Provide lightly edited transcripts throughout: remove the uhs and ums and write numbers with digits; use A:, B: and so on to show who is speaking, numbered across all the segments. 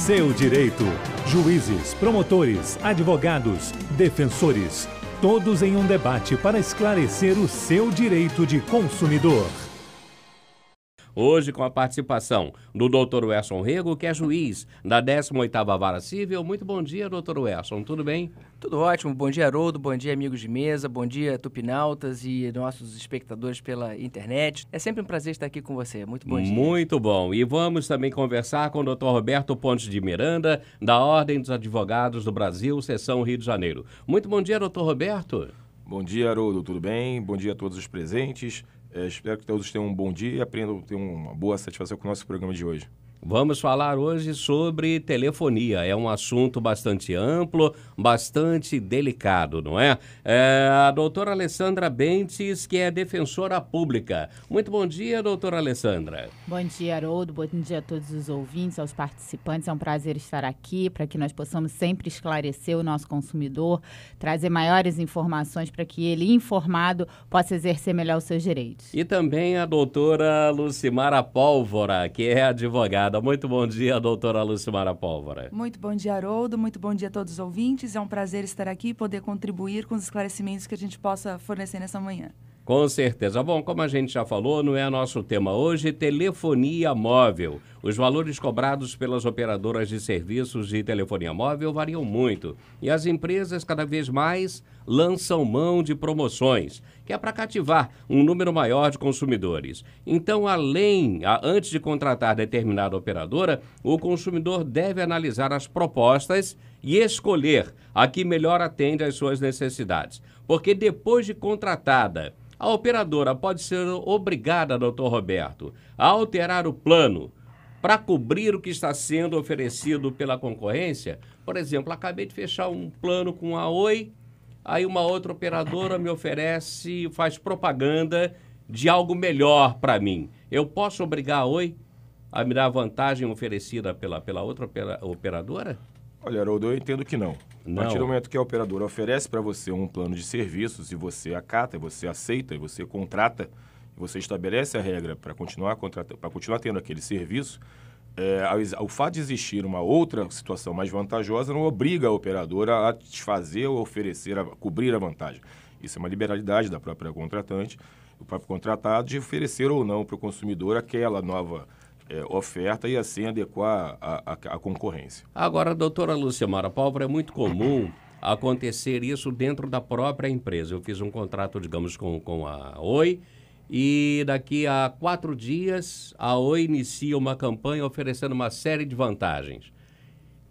A: seu direito. Juízes, promotores, advogados, defensores, todos em um debate para esclarecer o seu direito de consumidor.
B: Hoje com a participação do Dr. Werson Rego, que é juiz da 18ª Vara Civil. Muito bom dia, Dr. Werson, tudo bem?
C: Tudo ótimo, bom dia, Haroldo, bom dia, amigos de mesa, bom dia, tupinautas e nossos espectadores pela internet. É sempre um prazer estar aqui com você, muito bom dia.
B: Muito bom, e vamos também conversar com o Dr. Roberto Pontes de Miranda, da Ordem dos Advogados do Brasil, Seção Rio de Janeiro. Muito bom dia, Dr. Roberto.
D: Bom dia, Haroldo, tudo bem? Bom dia a todos os presentes. Espero que todos tenham um bom dia e aprendam a ter uma boa satisfação com o nosso programa de hoje.
B: Vamos falar hoje sobre telefonia. É um assunto bastante amplo, bastante delicado, não é? A doutora Alessandra Bentes, que é defensora pública. Muito bom dia, doutora Alessandra.
E: Bom dia, Haroldo. Bom dia a todos os ouvintes, aos participantes. É um prazer estar aqui para que nós possamos sempre esclarecer o nosso consumidor, trazer maiores informações para que ele, informado, possa exercer melhor os seus direitos.
B: E também a doutora Lucimara Pólvora, que é advogada. Muito bom dia, doutora Lucimara Pólvora.
F: Muito bom dia, Haroldo. Muito bom dia a todos os ouvintes. É um prazer estar aqui e poder contribuir com os esclarecimentos que a gente possa fornecer nessa manhã.
B: Com certeza. Bom, como a gente já falou, não é nosso tema hoje, telefonia móvel. Os valores cobrados pelas operadoras de serviços de telefonia móvel variam muito. E as empresas cada vez mais lançam mão de promoções, que é para cativar um número maior de consumidores. Então, antes de contratar determinada operadora, o consumidor deve analisar as propostas e escolher a que melhor atende às suas necessidades. Porque depois de contratada, a operadora pode ser obrigada, doutor Roberto, a alterar o plano para cobrir o que está sendo oferecido pela concorrência. Por exemplo, acabei de fechar um plano com a Oi, aí uma outra operadora me oferece, faz propaganda de algo melhor para mim. Eu posso obrigar a Oi a me dar a vantagem oferecida pela outra operadora?
D: Olha, Haroldo, eu entendo que não.
B: Não.
D: A partir do momento que a operadora oferece para você um plano de serviços e você acata, você aceita, você contrata, você estabelece a regra para continuar tendo aquele serviço, o fato de existir uma outra situação mais vantajosa não obriga a operadora a desfazer ou oferecer, a cobrir a vantagem. Isso é uma liberalidade da própria contratante, do próprio contratado, de oferecer ou não para o consumidor aquela nova oferta e assim adequar a concorrência.
B: Agora, doutora Lucimara Pólvora, é muito comum acontecer isso dentro da própria empresa. Eu fiz um contrato, digamos, com a Oi e daqui a 4 dias a Oi inicia uma campanha oferecendo uma série de vantagens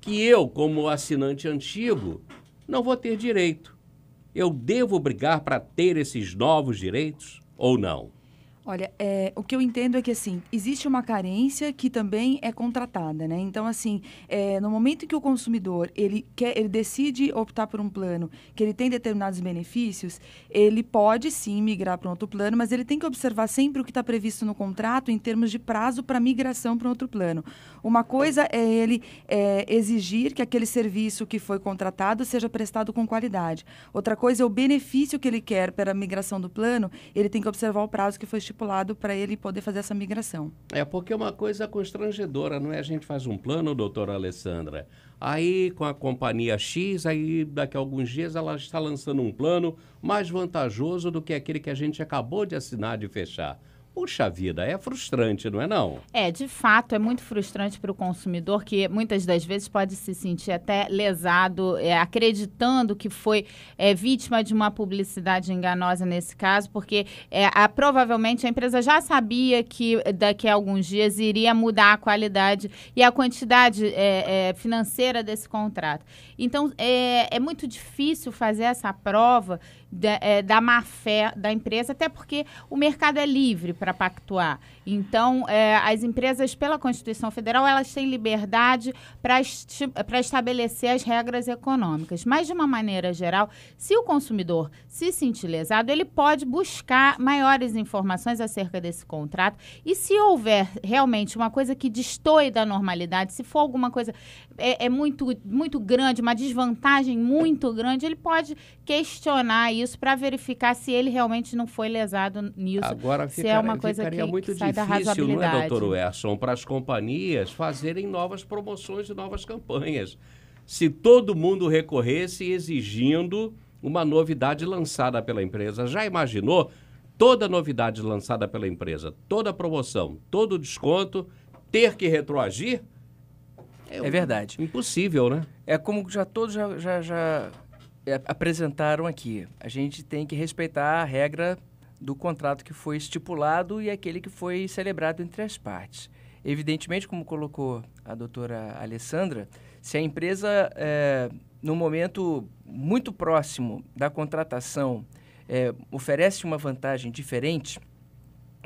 B: que eu, como assinante antigo, não vou ter direito. Eu devo brigar para ter esses novos direitos ou não?
F: Olha, o que eu entendo é que, assim, existe uma carência que também é contratada, né? Então, assim, no momento em que o consumidor, ele decide optar por um plano que ele tem determinados benefícios, ele pode, sim, migrar para um outro plano, mas ele tem que observar sempre o que está previsto no contrato em termos de prazo para migração para um outro plano. Uma coisa é ele exigir que aquele serviço que foi contratado seja prestado com qualidade. Outra coisa é o benefício que ele quer para a migração do plano, ele tem que observar o prazo que foi estipulado para ele poder fazer essa migração.
B: Porque é uma coisa constrangedora, não é? A gente faz um plano, doutora Alessandra, aí com a companhia X, aí daqui a alguns dias ela está lançando um plano mais vantajoso do que aquele que a gente acabou de assinar, de fechar. Puxa vida, é frustrante, não é não?
E: De fato, é muito frustrante para o consumidor, que muitas das vezes pode se sentir até lesado, acreditando que foi vítima de uma publicidade enganosa nesse caso, porque provavelmente a empresa já sabia que daqui a alguns dias iria mudar a qualidade e a quantidade financeira desse contrato. Então, é muito difícil fazer essa prova da má-fé da empresa, até porque o mercado é livre para pactuar. Então, as empresas, pela Constituição Federal, elas têm liberdade para estabelecer as regras econômicas. Mas, de uma maneira geral, se o consumidor se sentir lesado, ele pode buscar maiores informações acerca desse contrato. E se houver realmente uma coisa que destoe da normalidade, se for alguma coisa muito, muito grande, uma desvantagem muito grande, ele pode questionar isso para verificar se ele realmente não foi lesado nisso.
B: Agora
E: se é uma coisa
B: ficaria muito
E: está vai da
B: difícil, não é,
E: razoabilidade.
B: doutor Werson, para as companhias fazerem novas promoções e novas campanhas. Se todo mundo recorresse exigindo uma novidade lançada pela empresa, já imaginou? Toda novidade lançada pela empresa, toda promoção, todo desconto, ter que retroagir?
C: É verdade.
B: Impossível, né?
C: É como todos já apresentaram aqui. A gente tem que respeitar a regra do contrato que foi estipulado e aquele que foi celebrado entre as partes. Evidentemente, como colocou a doutora Alessandra, se a empresa, no momento muito próximo da contratação, oferece uma vantagem diferente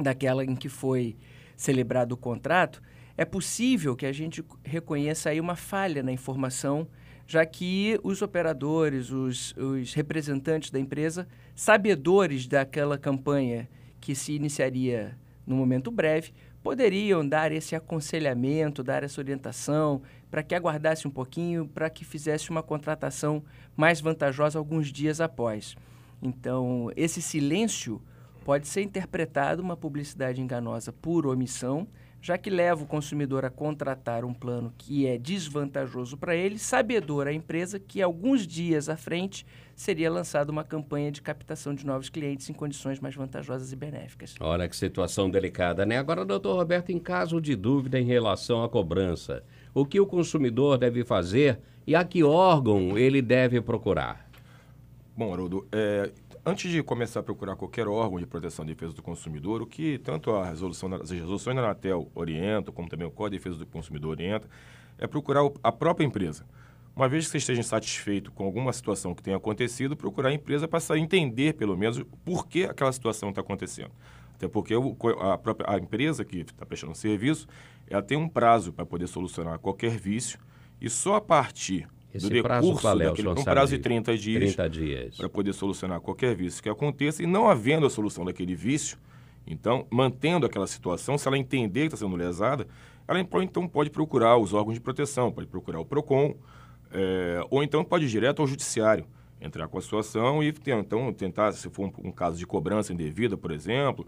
C: daquela em que foi celebrado o contrato, é possível que a gente reconheça aí uma falha na informação, já que os operadores, os representantes da empresa, sabedores daquela campanha que se iniciaria no momento breve, poderiam dar esse aconselhamento, dar essa orientação, para que aguardasse um pouquinho, para que fizesse uma contratação mais vantajosa alguns dias após. Então, esse silêncio pode ser interpretado uma publicidade enganosa por omissão, já que leva o consumidor a contratar um plano que é desvantajoso para ele, sabedor a empresa que alguns dias à frente seria lançada uma campanha de captação de novos clientes em condições mais vantajosas e benéficas.
B: Olha que situação delicada, né? Agora, doutor Roberto, em caso de dúvida em relação à cobrança, o que o consumidor deve fazer e a que órgão ele deve procurar?
D: Bom, Haroldo, antes de começar a procurar qualquer órgão de proteção e defesa do consumidor, o que tanto as resoluções da Anatel orientam, como também o Código de Defesa do Consumidor orienta, é procurar a própria empresa. Uma vez que você esteja insatisfeito com alguma situação que tenha acontecido, procurar a empresa para entender, pelo menos, por que aquela situação está acontecendo. Até porque a empresa que está prestando serviço, ela tem um prazo para poder solucionar qualquer vício e só a partir
B: Esse
D: do
B: prazo
D: decurso
B: qual é?
D: daquele, um prazo de 30 dias. Para poder solucionar qualquer vício que aconteça e não havendo a solução daquele vício, então, mantendo aquela situação, se ela entender que está sendo lesada, ela então pode procurar os órgãos de proteção, pode procurar o PROCON, ou então pode ir direto ao judiciário, entrar com a situação e então tentar, se for um caso de cobrança indevida, por exemplo,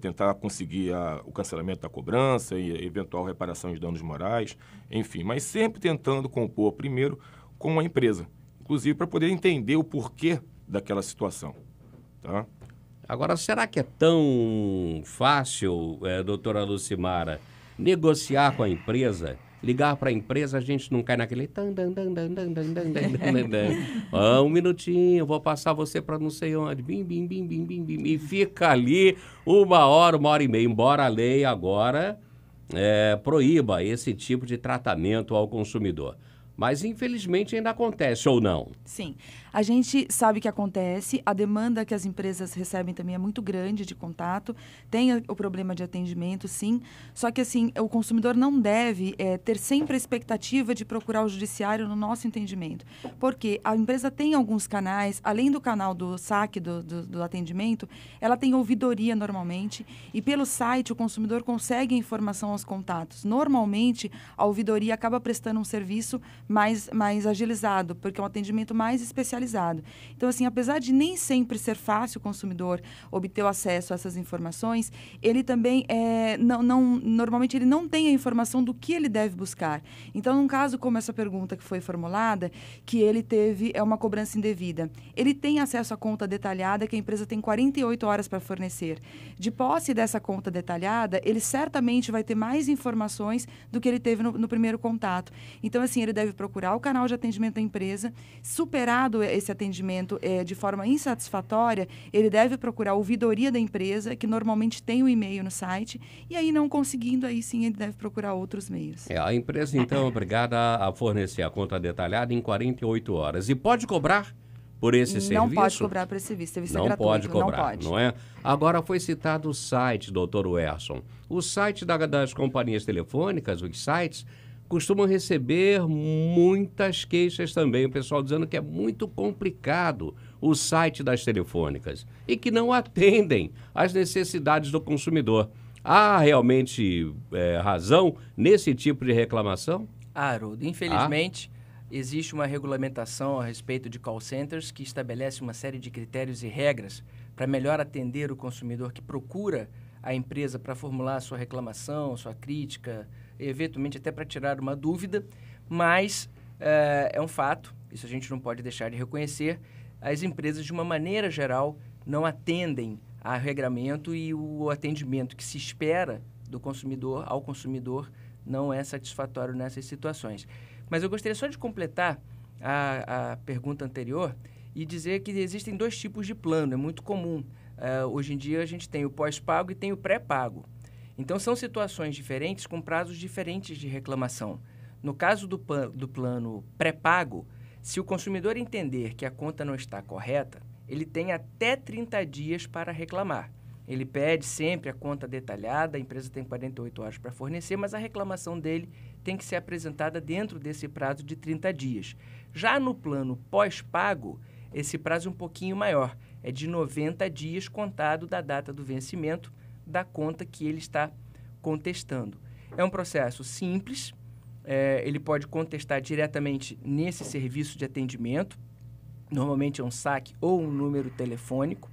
D: tentar conseguir o cancelamento da cobrança e eventual reparação de danos morais, enfim, mas sempre tentando compor primeiro com a empresa, inclusive para poder entender o porquê daquela situação, tá?
B: Agora, será que é tão fácil, doutora Lucimara, negociar com a empresa? Ligar para a empresa, a gente não cai naquele... Um minutinho, vou passar você para não sei onde. Bim, bim, bim, bim, bim, bim. E fica ali 1 hora e meia. Embora a lei agora proíba esse tipo de tratamento ao consumidor. Mas, infelizmente, ainda acontece, ou não?
F: Sim. A gente sabe que acontece, a demanda que as empresas recebem também é muito grande de contato, tem o problema de atendimento, sim, só que, assim, o consumidor não deve ter sempre a expectativa de procurar o judiciário no nosso entendimento, porque a empresa tem alguns canais, além do canal do saque do atendimento, ela tem ouvidoria normalmente, e pelo site o consumidor consegue informação aos contatos. Normalmente, a ouvidoria acaba prestando um serviço mais agilizado, porque é um atendimento mais especializado. Então, assim, apesar de nem sempre ser fácil o consumidor obter o acesso a essas informações, ele também, normalmente, ele não tem a informação do que ele deve buscar. Então, num caso como essa pergunta que foi formulada, que ele teve uma cobrança indevida, ele tem acesso à conta detalhada que a empresa tem 48 horas para fornecer. De posse dessa conta detalhada, ele certamente vai ter mais informações do que ele teve no primeiro contato. Então, assim, ele deve procurar o canal de atendimento da empresa. Superado esse atendimento de forma insatisfatória, ele deve procurar a ouvidoria da empresa, que normalmente tem o e-mail no site, e aí não conseguindo, aí sim ele deve procurar outros meios.
B: A empresa, então, é obrigada a fornecer a conta detalhada em 48 horas. E pode cobrar por esse serviço?
F: Não pode cobrar por esse serviço. Serviço é gratuito.
B: Pode cobrar,
F: não pode.
B: Não é? Agora foi citado o site, doutor Werson. O site das companhias telefônicas, os sites, costumam receber muitas queixas também. O pessoal dizendo que é muito complicado o site das telefônicas e que não atendem às necessidades do consumidor. Há realmente razão nesse tipo de reclamação?
C: Haroldo, infelizmente, existe uma regulamentação a respeito de call centers que estabelece uma série de critérios e regras para melhor atender o consumidor que procura à empresa para formular a sua reclamação, sua crítica, eventualmente até para tirar uma dúvida, mas é um fato, isso a gente não pode deixar de reconhecer, as empresas, de uma maneira geral, não atendem ao regramento e o atendimento que se espera do consumidor ao consumidor não é satisfatório nessas situações. Mas eu gostaria só de completar a pergunta anterior e dizer que existem 2 tipos de plano, é muito comum. Hoje em dia a gente tem o pós-pago e tem o pré-pago. Então são situações diferentes com prazos diferentes de reclamação. No caso do plano pré-pago, se o consumidor entender que a conta não está correta, ele tem até 30 dias para reclamar. Ele pede sempre a conta detalhada, a empresa tem 48 horas para fornecer, mas a reclamação dele tem que ser apresentada dentro desse prazo de 30 dias. Já no plano pós-pago, esse prazo é um pouquinho maior, é de 90 dias contado da data do vencimento da conta que ele está contestando. É um processo simples, ele pode contestar diretamente nesse serviço de atendimento, normalmente é um saque ou um número telefônico.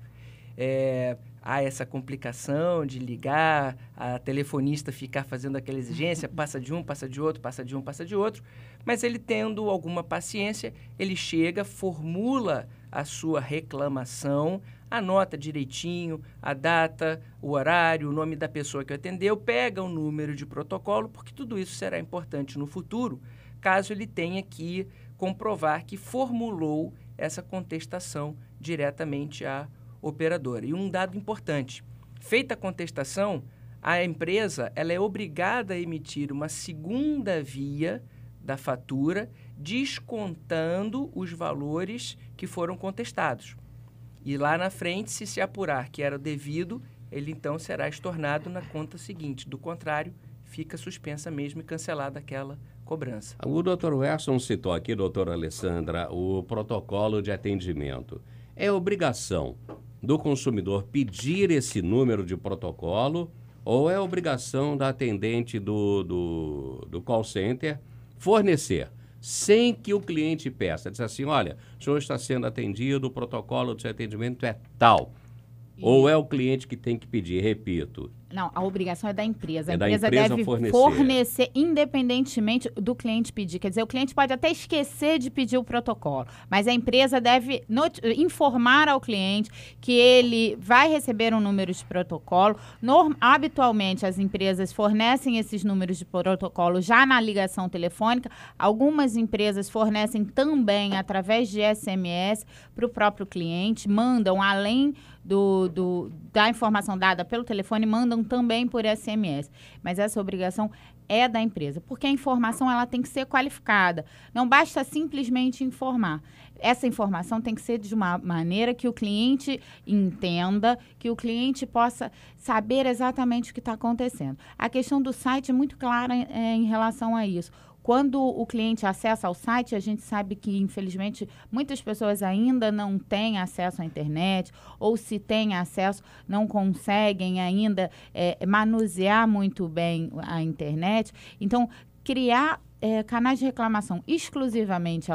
C: Há essa complicação de ligar, a telefonista ficar fazendo aquela exigência, passa de um, passa de outro, passa de um, passa de outro, mas ele tendo alguma paciência, ele chega, formula a sua reclamação, anota direitinho a data, o horário, o nome da pessoa que atendeu, pega o número de protocolo, porque tudo isso será importante no futuro, caso ele tenha que comprovar que formulou essa contestação diretamente à operadora. E um dado importante, feita a contestação, a empresa ela é obrigada a emitir uma segunda via da fatura, descontando os valores que foram contestados. E lá na frente, se apurar que era devido, ele então será estornado na conta seguinte. Do contrário, fica suspensa mesmo e cancelada aquela cobrança.
B: O doutor Werson citou aqui, doutora Alessandra, o protocolo de atendimento. É obrigação do consumidor pedir esse número de protocolo ou é obrigação da atendente do call center fornecer, sem que o cliente peça? Diz assim, olha, o senhor está sendo atendido, o protocolo de atendimento é tal. Ou é o cliente que tem que pedir, repito?
E: Não, a obrigação é da empresa. A
B: empresa
E: deve
B: fornecer
E: independentemente do cliente pedir. Quer dizer, o cliente pode até esquecer de pedir o protocolo, mas a empresa deve informar ao cliente que ele vai receber um número de protocolo. Habitualmente, as empresas fornecem esses números de protocolo já na ligação telefônica. Algumas empresas fornecem também através de SMS para o próprio cliente, mandam além da informação dada pelo telefone, mandam também por SMS. Mas essa obrigação é da empresa, porque a informação ela tem que ser qualificada. Não basta simplesmente informar. Essa informação tem que ser de uma maneira que o cliente entenda, que o cliente possa saber exatamente o que está acontecendo. A questão do site é muito clara em relação a isso. Quando o cliente acessa ao site, a gente sabe que, infelizmente, muitas pessoas ainda não têm acesso à internet, ou se têm acesso, não conseguem ainda manusear muito bem a internet. Então, criar canais de reclamação exclusivamente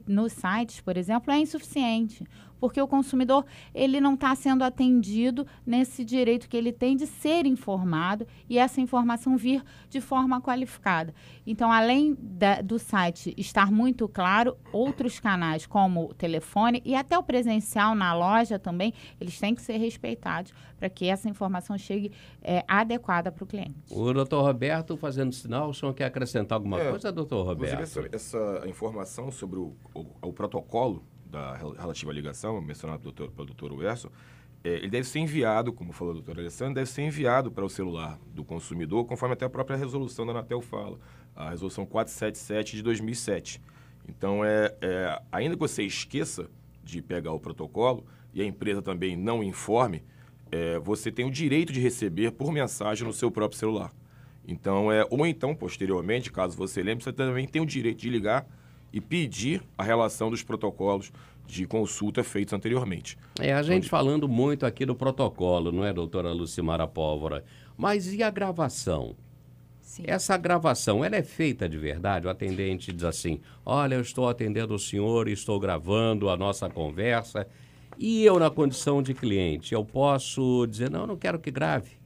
E: nos sites, por exemplo, é insuficiente, porque o consumidor ele não está sendo atendido nesse direito que ele tem de ser informado e essa informação vir de forma qualificada. Então, além do site estar muito claro, outros canais como o telefone e até o presencial na loja também, eles têm que ser respeitados para que essa informação chegue adequada para o cliente.
B: O doutor Roberto fazendo sinal, o senhor quer acrescentar alguma coisa, doutor Roberto?
D: Essa informação sobre o protocolo relativa à ligação, mencionado pelo doutor Werson, ele deve ser enviado, como falou a doutora Alessandra, deve ser enviado para o celular do consumidor, conforme até a própria resolução da Anatel fala, a resolução 477 de 2007. Então, ainda que você esqueça de pegar o protocolo e a empresa também não informe, você tem o direito de receber por mensagem no seu próprio celular. Então, ou então, posteriormente, caso você lembre, você também tem o direito de ligar e pedir a relação dos protocolos de consulta feitos anteriormente.
B: A gente falando muito aqui do protocolo, não é, doutora Lucimara Pólvora? Mas e a gravação?
F: Sim.
B: Essa gravação, ela é feita de verdade? O atendente diz assim, olha, eu estou atendendo o senhor e estou gravando a nossa conversa. E eu, na condição de cliente, eu posso dizer, não quero que grave.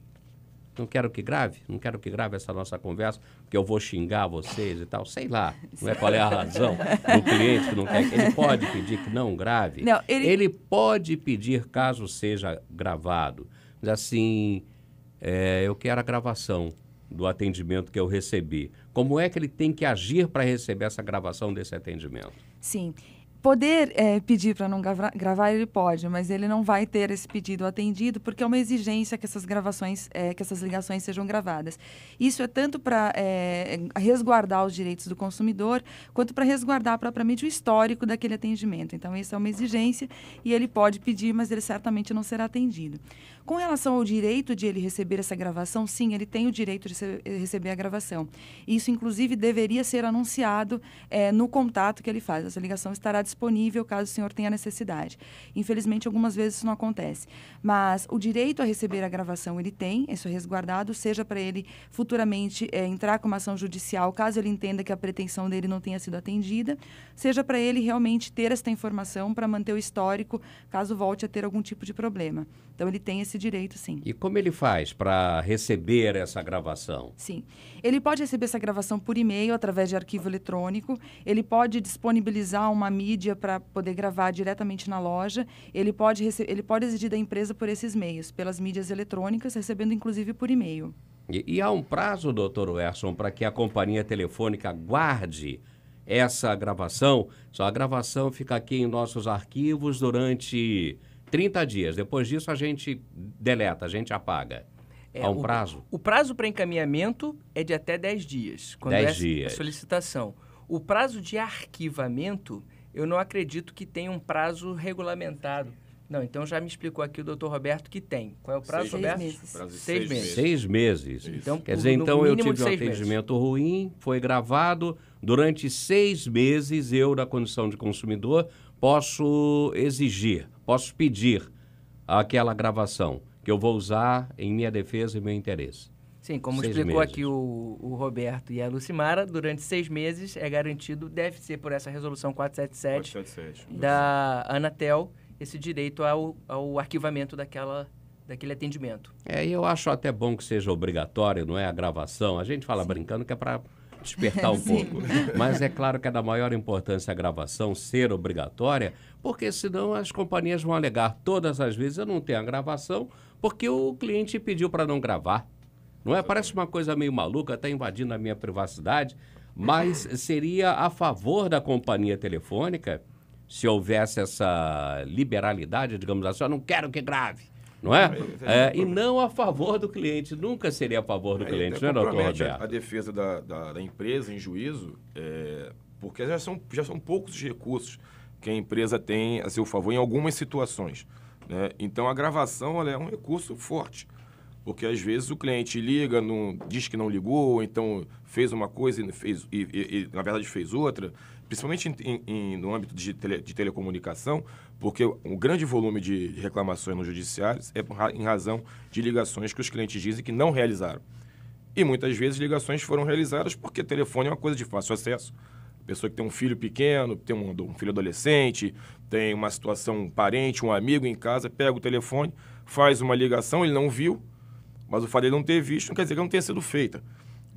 B: Não quero que grave? Não quero que grave essa nossa conversa, porque eu vou xingar vocês e tal. Sei lá, não é qual é a razão do cliente que não quer. Ele pode pedir que não grave.
F: Não,
B: ele pode pedir caso seja gravado. Mas assim, eu quero a gravação do atendimento que eu recebi. Como é que ele tem que agir para receber essa gravação desse atendimento?
F: Sim. Poder pedir para não gravar, ele pode, mas ele não vai ter esse pedido atendido, porque é uma exigência que essas gravações, que essas ligações sejam gravadas. Isso é tanto para resguardar os direitos do consumidor, quanto para resguardar propriamente o histórico daquele atendimento. Então, isso é uma exigência e ele pode pedir, mas ele certamente não será atendido. Com relação ao direito de ele receber essa gravação, sim, ele tem o direito de receber a gravação. Isso, inclusive, deveria ser anunciado no contato que ele faz. Essa ligação estará disponível caso o senhor tenha necessidade. Infelizmente, algumas vezes isso não acontece. Mas o direito a receber a gravação ele tem, isso é resguardado, seja para ele futuramente entrar com uma ação judicial, caso ele entenda que a pretensão dele não tenha sido atendida, seja para ele realmente ter esta informação para manter o histórico, caso volte a ter algum tipo de problema. Então, ele tem esse direito, sim.
B: E como ele faz para receber essa gravação?
F: Sim. Ele pode receber essa gravação por e-mail, através de arquivo eletrônico. Ele pode disponibilizar uma mídia para poder gravar diretamente na loja. Ele pode exigir da empresa por esses meios, pelas mídias eletrônicas, recebendo inclusive por e-mail.
B: E há um prazo, doutor Werson, para que a companhia telefônica guarde essa gravação? Só a gravação fica aqui em nossos arquivos durante 30 dias. Depois disso, a gente deleta, a gente apaga. Há um prazo?
C: O prazo para encaminhamento é de até 10 dias. Quando
B: 10 dias.
C: A solicitação. O prazo de arquivamento, eu não acredito que tenha um prazo regulamentado. Não, então já me explicou aqui o doutor Roberto que tem. Qual é o prazo, Roberto?
F: 6 meses.
D: Prazo de
C: 6 meses.
B: 6 meses.
C: Então,
B: quer dizer, então eu tive um
C: 6 meses.
B: atendimento ruim, foi gravado. Durante 6 meses, eu, na condição de consumidor, posso exigir, posso pedir aquela gravação que eu vou usar em minha defesa e meu interesse.
C: Sim, como
B: 6
C: explicou
B: meses.
C: aqui o Roberto e a Lucimara, durante 6 meses é garantido, deve ser por essa resolução 477 da Anatel, esse direito ao arquivamento daquele atendimento.
B: E eu acho até bom que seja obrigatório, não é, a gravação. A gente fala brincando que é para despertar um pouco. Mas é claro que é da maior importância a gravação ser obrigatória, porque senão as companhias vão alegar todas as vezes eu não tenho a gravação porque o cliente pediu para não gravar. Não é? Parece uma coisa meio maluca, está invadindo a minha privacidade, mas seria a favor da companhia telefônica se houvesse essa liberalidade, digamos assim, eu não quero que grave, não é? E não a favor do cliente, nunca seria a favor do cliente, não é, doutor Roberto?
D: A defesa da empresa em juízo, porque já são poucos os recursos que a empresa tem a seu favor em algumas situações, né? Então, a gravação ela é um recurso forte, porque às vezes o cliente liga, diz que não ligou, ou então fez uma coisa e na verdade fez outra, principalmente no âmbito de telecomunicação, porque o grande volume de reclamações nos judiciários é em razão de ligações que os clientes dizem que não realizaram. E muitas vezes ligações foram realizadas porque telefone é uma coisa de fácil acesso. A pessoa que tem um filho pequeno, tem um filho adolescente, tem uma situação, um parente, um amigo em casa, pega o telefone, faz uma ligação, ele não viu, mas o fato de ele não ter visto não quer dizer que não tenha sido feita,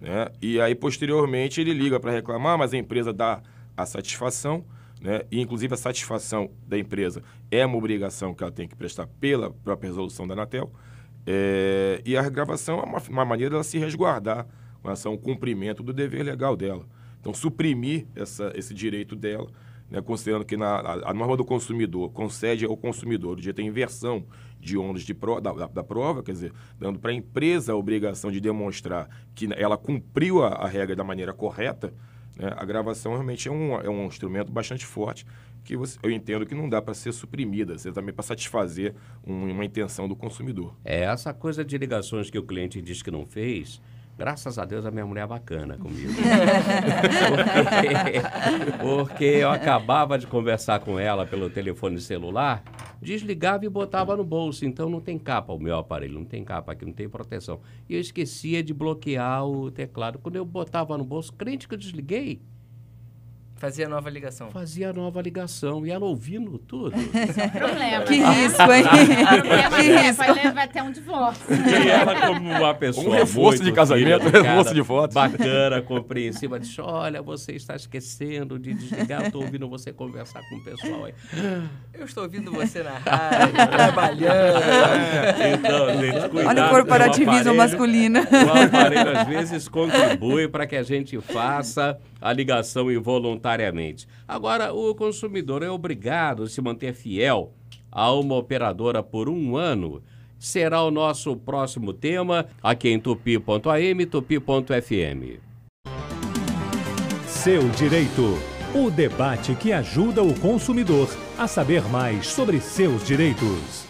D: né? E aí, posteriormente, ele liga para reclamar, mas a empresa dá a satisfação, né? E, inclusive, a satisfação da empresa é uma obrigação que ela tem que prestar pela própria resolução da Anatel. E a gravação é uma maneira dela se resguardar com relação ao cumprimento do dever legal dela. Então, suprimir esse direito dela, né, considerando que a norma do consumidor concede ao consumidor o direito à inversão de ônus da prova, quer dizer, dando para a empresa a obrigação de demonstrar que ela cumpriu a regra da maneira correta, né, a gravação realmente é um instrumento bastante forte que eu entendo que não dá para ser suprimida, também para satisfazer uma intenção do consumidor.
B: Essa coisa de ligações que o cliente diz que não fez, graças a Deus a minha mulher é bacana comigo. porque eu acabava de conversar com ela pelo telefone celular, desligava e botava no bolso. Então não tem capa o meu aparelho, não tem capa aqui, não tem proteção. E eu esquecia de bloquear o teclado. Quando eu botava no bolso, crente que eu desliguei,
C: Fazia nova ligação.
B: Fazia a nova ligação. E ela ouvindo tudo.
E: Problema.
F: Que risco, hein?
E: Vai levar até um divórcio.
B: E ela, como uma pessoa.
D: Um reforço
B: muito
D: de casamento,
B: filha do
D: reforço
B: cara,
D: de fotos.
B: Bacana, compreensiva. Disse: olha, você está esquecendo de desligar. Eu estou ouvindo você conversar com o pessoal aí.
C: Eu estou ouvindo você na rádio, trabalhando.
B: Então, gente, cuidado.
F: Olha o corporativismo masculino.
B: O aparelho, às vezes, contribui para que a gente faça a ligação involuntariamente. Agora, o consumidor é obrigado a se manter fiel a uma operadora por 1 ano. Será o nosso próximo tema aqui em tupi.am, tupi.fm.
A: Seu Direito. O debate que ajuda o consumidor a saber mais sobre seus direitos.